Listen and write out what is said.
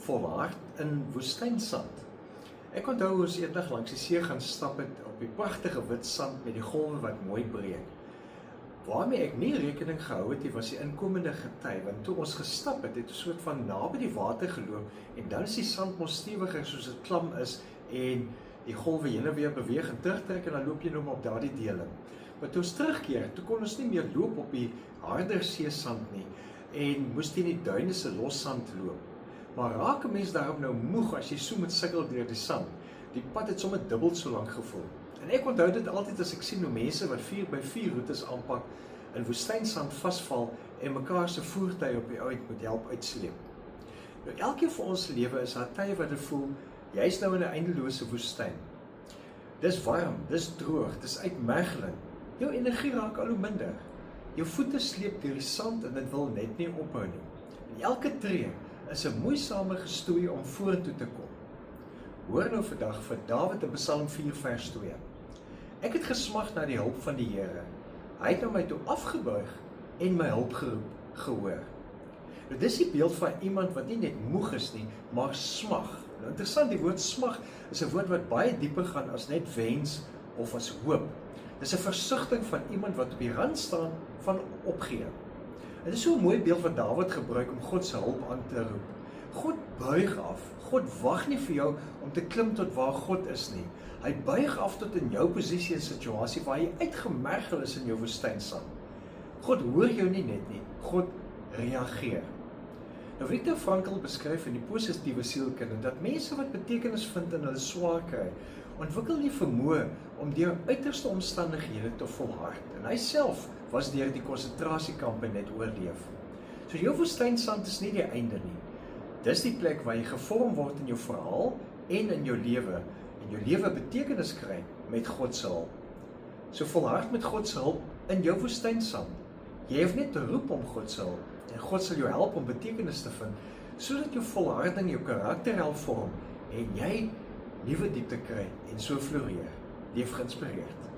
volhard in woestynsand. Ek onthou ons eendag langs die see gaan stap het op die pragtige wit sand met die golwe wat mooi breek. Waarmee ek nie rekening gehou het, was die inkomende gety, want toe ons gestap het, het ons soort van naby die water geloop, en dan is die sand mos stewiger soos dit klam is, en die golwe heen en weer beweeg en terugtrek, en dan loop jy nou maar op daardie deling. Maar toe ons terugkeer, toe kon ons nie meer loop op die harder seesand nie, en moes teen die duine se los sand loop. Maar raak 'n mens daarom nou moeg as jy so moet sukkel deur die sand. Die pad het sommer dubbel so lank gevoel. En ek onthou dit altyd as ek sien hoe mense wat 4x4 roetes aanpak, in woestynsand vasval en mekaar se voertuie op die uit moet help uitsleep. Nou elkeen van ons lewe is daar tye wat dit voel, jy's nou in 'n eindelose woestyn. Dis warm, dis droog, dis uitmergeling. Jou energie raak al hoe minder. Jou voete sleep deur die sand en dit wil net nie ophou nie. En elke tree is 'n moeisame gestoei om vorentoe te kom. Hoor nou vandag vir Dawid in Psalm 4 vers 2. Ek het gesmag na die hulp van die Here. Hy het na my toe afgebuig en my hulp gehoor. Nou dis die beeld van iemand wat nie net moeg is nie, maar smag. Nou interessant, die woord smag is 'n woord wat baie dieper gaan as net wens of as hoop. Dis 'n versigtiging van iemand wat op die rand staan van opgee. Dit is so 'n mooi beeld wat Dawid gebruik om God se hulp aan te roep. God buig af. God wag nie vir jou om te klim tot waar God is nie. Hy buig af tot in jou posisie en situasie waar jy uitgemergel is in jou woestynsand. God hoor jou nie net nie, God reageer. Nou Viktor Frankl beskryf in die positiewe sielkunde dat mense wat betekenis vind in hulle swaar kry, ontwikkel die vermoë om deur uiterste omstandighede te volhard. En hy self was deur die konsentrasiekampe net oorleef. So jou woestynsand is nie die einde nie. Dis die plek waar jy gevorm word in jou verhaal en in jou lewe, en jou lewe betekenis kry met God se hulp. So volhard met God se hulp in jou woestynsand. Jy hoef net te roep om God se hulp, en God sal jou help om betekenis te vind, sodat jou volharding jou karakter help vorm, en jy nuwe diepte kry, en so floreer. Leef geïnspireerd.